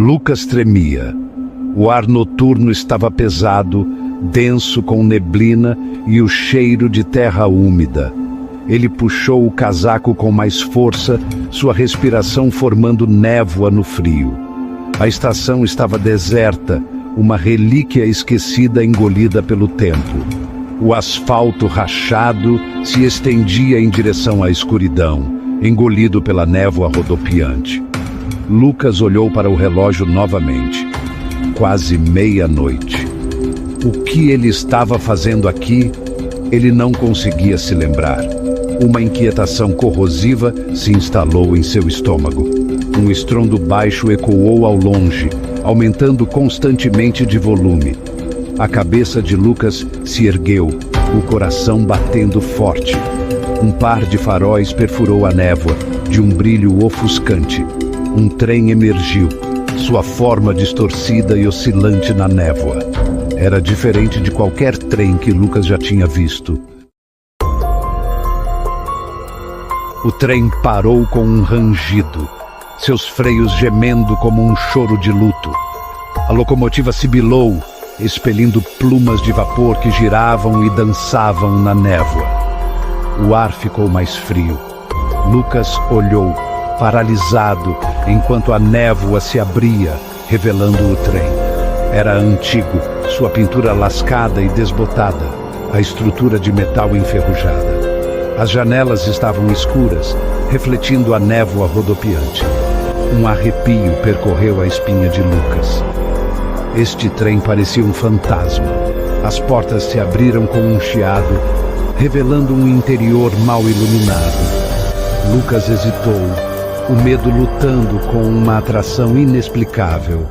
Lucas tremia. O ar noturno estava pesado, denso com neblina e o cheiro de terra úmida. Ele puxou o casaco com mais força, sua respiração formando névoa no frio. A estação estava deserta, uma relíquia esquecida engolida pelo tempo. O asfalto rachado se estendia em direção à escuridão, engolido pela névoa rodopiante. Lucas olhou para o relógio novamente. Quase meia-noite. O que ele estava fazendo aqui? Ele não conseguia se lembrar. Uma inquietação corrosiva se instalou em seu estômago. Um estrondo baixo ecoou ao longe, aumentando constantemente de volume. A cabeça de Lucas se ergueu, o coração batendo forte. Um par de faróis perfurou a névoa, de um brilho ofuscante. Um trem emergiu, sua forma distorcida e oscilante na névoa. Era diferente de qualquer trem que Lucas já tinha visto. O trem parou com um rangido, seus freios gemendo como um choro de luto. A locomotiva sibilou, expelindo plumas de vapor que giravam e dançavam na névoa. O ar ficou mais frio. Lucas olhou, paralisado, enquanto a névoa se abria, revelando o trem. Era antigo, sua pintura lascada e desbotada, a estrutura de metal enferrujada. As janelas estavam escuras, refletindo a névoa rodopiante. Um arrepio percorreu a espinha de Lucas. Este trem parecia um fantasma. As portas se abriram com um chiado, revelando um interior mal iluminado. Lucas hesitou, o medo lutando com uma atração inexplicável.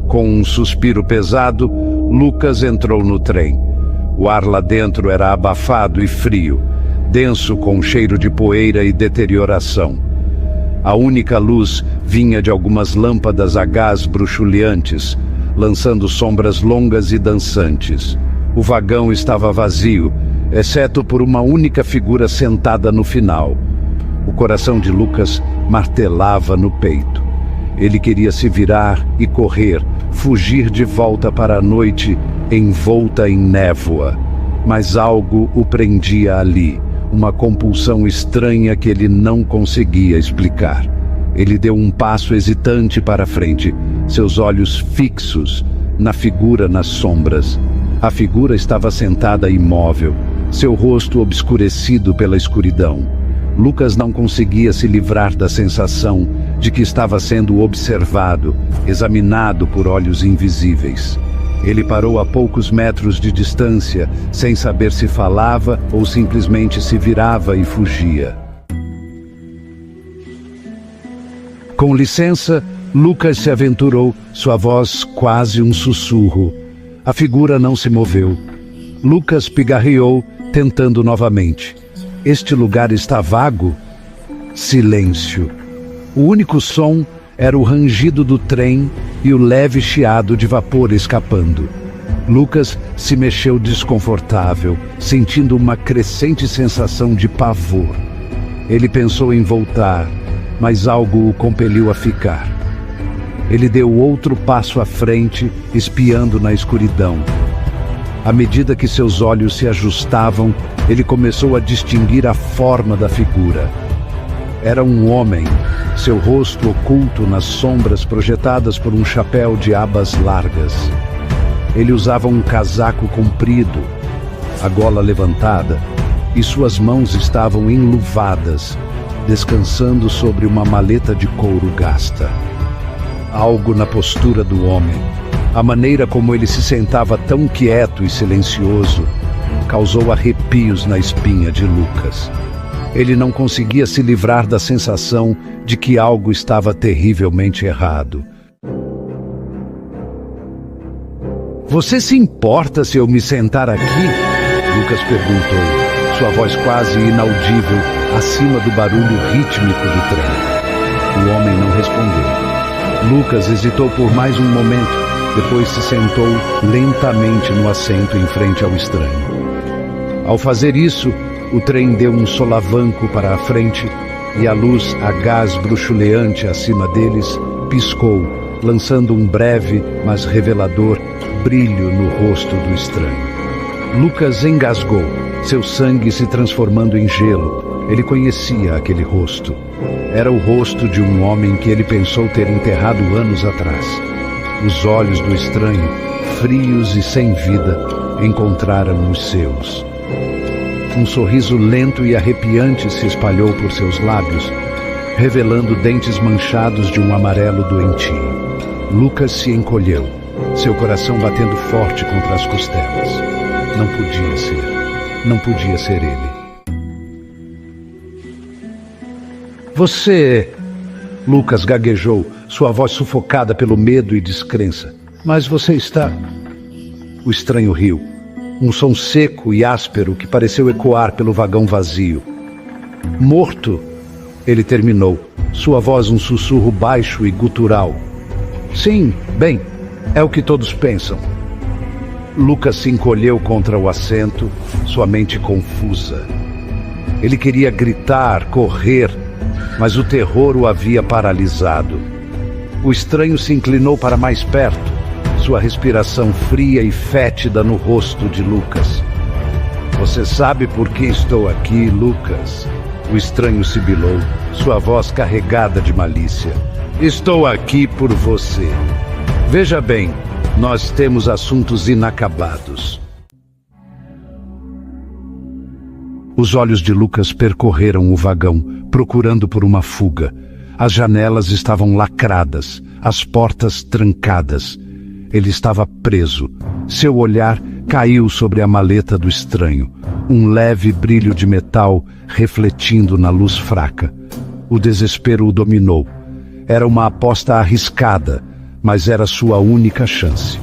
Com um suspiro pesado, Lucas entrou no trem. O ar lá dentro era abafado e frio, denso com cheiro de poeira e deterioração. A única luz vinha de algumas lâmpadas a gás bruxuleantes, lançando sombras longas e dançantes. O vagão estava vazio, exceto por uma única figura sentada no final. O coração de Lucas martelava no peito. Ele queria se virar e correr, fugir de volta para a noite envolta em névoa. Mas algo o prendia ali, uma compulsão estranha que ele não conseguia explicar. Ele deu um passo hesitante para frente, seus olhos fixos na figura nas sombras. A figura estava sentada imóvel, seu rosto obscurecido pela escuridão. Lucas não conseguia se livrar da sensação de que estava sendo observado, examinado por olhos invisíveis. Ele parou a poucos metros de distância, sem saber se falava ou simplesmente se virava e fugia. Com licença, Lucas se aventurou, sua voz quase um sussurro. A figura não se moveu. Lucas pigarreou, tentando novamente. Este lugar está vago? Silêncio. O único som era o rangido do trem e o leve chiado de vapor escapando. Lucas se mexeu desconfortável, sentindo uma crescente sensação de pavor. Ele pensou em voltar, mas algo o compeliu a ficar. Ele deu outro passo à frente, espiando na escuridão. À medida que seus olhos se ajustavam, ele começou a distinguir a forma da figura. Era um homem, seu rosto oculto nas sombras projetadas por um chapéu de abas largas. Ele usava um casaco comprido, a gola levantada, e suas mãos estavam enluvadas, descansando sobre uma maleta de couro gasta. Algo na postura do homem, a maneira como ele se sentava tão quieto e silencioso, causou arrepios na espinha de Lucas. Ele não conseguia se livrar da sensação de que algo estava terrivelmente errado. "Você se importa se eu me sentar aqui?" Lucas perguntou, sua voz quase inaudível acima do barulho rítmico do trem. O homem não respondeu. Lucas hesitou por mais um momento, depois se sentou lentamente no assento em frente ao estranho. Ao fazer isso, o trem deu um solavanco para a frente, e a luz a gás bruxuleante acima deles piscou, lançando um breve, mas revelador, brilho no rosto do estranho. Lucas engasgou, seu sangue se transformando em gelo. Ele conhecia aquele rosto. Era o rosto de um homem que ele pensou ter enterrado anos atrás. Os olhos do estranho, frios e sem vida, encontraram os seus. Um sorriso lento e arrepiante se espalhou por seus lábios, revelando dentes manchados de um amarelo doentio. Lucas se encolheu, seu coração batendo forte contra as costelas. Não podia ser ele. Você... Lucas gaguejou, sua voz sufocada pelo medo e descrença. Mas você está... O estranho riu. Um som seco e áspero que pareceu ecoar pelo vagão vazio. Morto, ele terminou, sua voz um sussurro baixo e gutural. Sim, bem, é o que todos pensam. Lucas se encolheu contra o assento, sua mente confusa. Ele queria gritar, correr, mas o terror o havia paralisado. O estranho se inclinou para mais perto, sua respiração fria e fétida no rosto de Lucas. Você sabe por que estou aqui, Lucas? O estranho sibilou, sua voz carregada de malícia. Estou aqui por você. Veja bem, nós temos assuntos inacabados. Os olhos de Lucas percorreram o vagão, procurando por uma fuga. As janelas estavam lacradas, as portas trancadas. Ele estava preso. Seu olhar caiu sobre a maleta do estranho, um leve brilho de metal refletindo na luz fraca. O desespero o dominou. Era uma aposta arriscada, mas era sua única chance.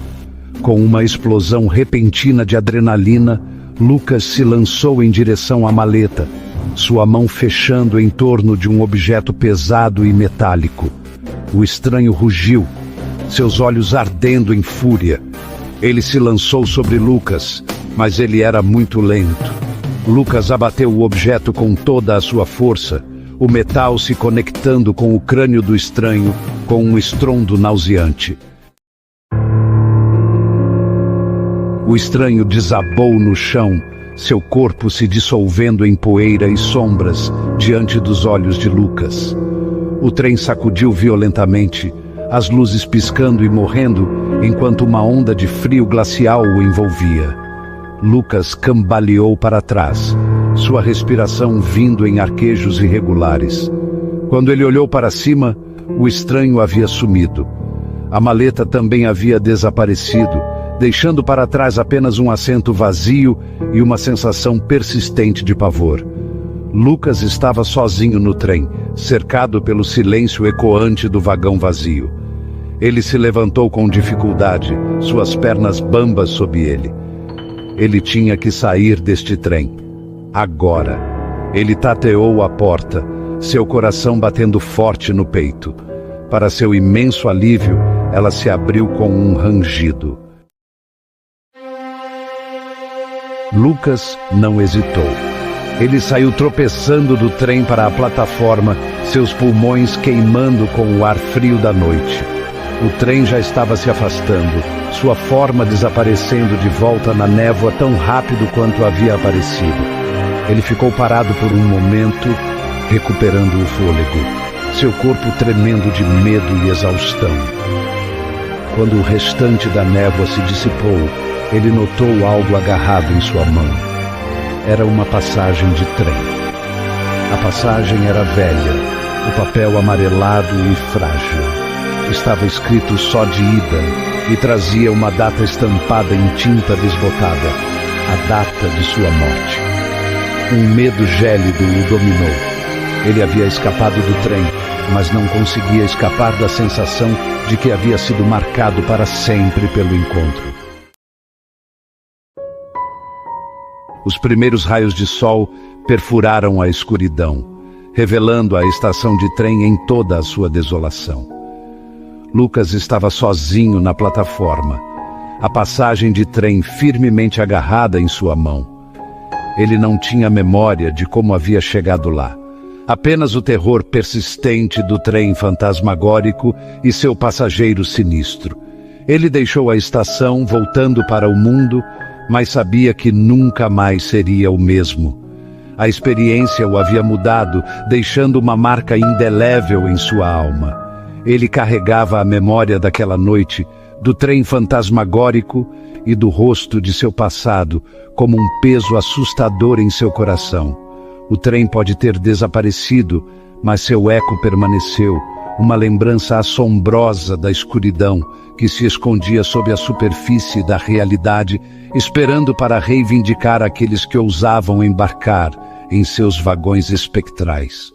Com uma explosão repentina de adrenalina, Lucas se lançou em direção à maleta, sua mão fechando em torno de um objeto pesado e metálico. O estranho rugiu, seus olhos ardendo em fúria. Ele se lançou sobre Lucas, mas ele era muito lento. Lucas abateu o objeto com toda a sua força, o metal se conectando com o crânio do estranho com um estrondo nauseante. O estranho desabou no chão, seu corpo se dissolvendo em poeira e sombras diante dos olhos de Lucas. O trem sacudiu violentamente, as luzes piscando e morrendo, enquanto uma onda de frio glacial o envolvia. Lucas cambaleou para trás, sua respiração vindo em arquejos irregulares. Quando ele olhou para cima, o estranho havia sumido. A maleta também havia desaparecido, deixando para trás apenas um assento vazio e uma sensação persistente de pavor. Lucas estava sozinho no trem, cercado pelo silêncio ecoante do vagão vazio. Ele se levantou com dificuldade, suas pernas bambas sob ele. Ele tinha que sair deste trem. Agora. Ele tateou a porta, seu coração batendo forte no peito. Para seu imenso alívio, ela se abriu com um rangido. Lucas não hesitou. Ele saiu tropeçando do trem para a plataforma, seus pulmões queimando com o ar frio da noite. O trem já estava se afastando, sua forma desaparecendo de volta na névoa tão rápido quanto havia aparecido. Ele ficou parado por um momento, recuperando o fôlego, seu corpo tremendo de medo e exaustão. Quando o restante da névoa se dissipou, ele notou algo agarrado em sua mão. Era uma passagem de trem. A passagem era velha, o papel amarelado e frágil. Estava escrito só de ida e trazia uma data estampada em tinta desbotada, a data de sua morte. Um medo gélido o dominou. Ele havia escapado do trem, mas não conseguia escapar da sensação de que havia sido marcado para sempre pelo encontro. Os primeiros raios de sol perfuraram a escuridão, revelando a estação de trem em toda a sua desolação. Lucas estava sozinho na plataforma, a passagem de trem firmemente agarrada em sua mão. Ele não tinha memória de como havia chegado lá. Apenas o terror persistente do trem fantasmagórico e seu passageiro sinistro. Ele deixou a estação, voltando para o mundo, mas sabia que nunca mais seria o mesmo. A experiência o havia mudado, deixando uma marca indelével em sua alma. Ele carregava a memória daquela noite, do trem fantasmagórico e do rosto de seu passado, como um peso assustador em seu coração. O trem pode ter desaparecido, mas seu eco permaneceu, uma lembrança assombrosa da escuridão que se escondia sob a superfície da realidade, esperando para reivindicar aqueles que ousavam embarcar em seus vagões espectrais.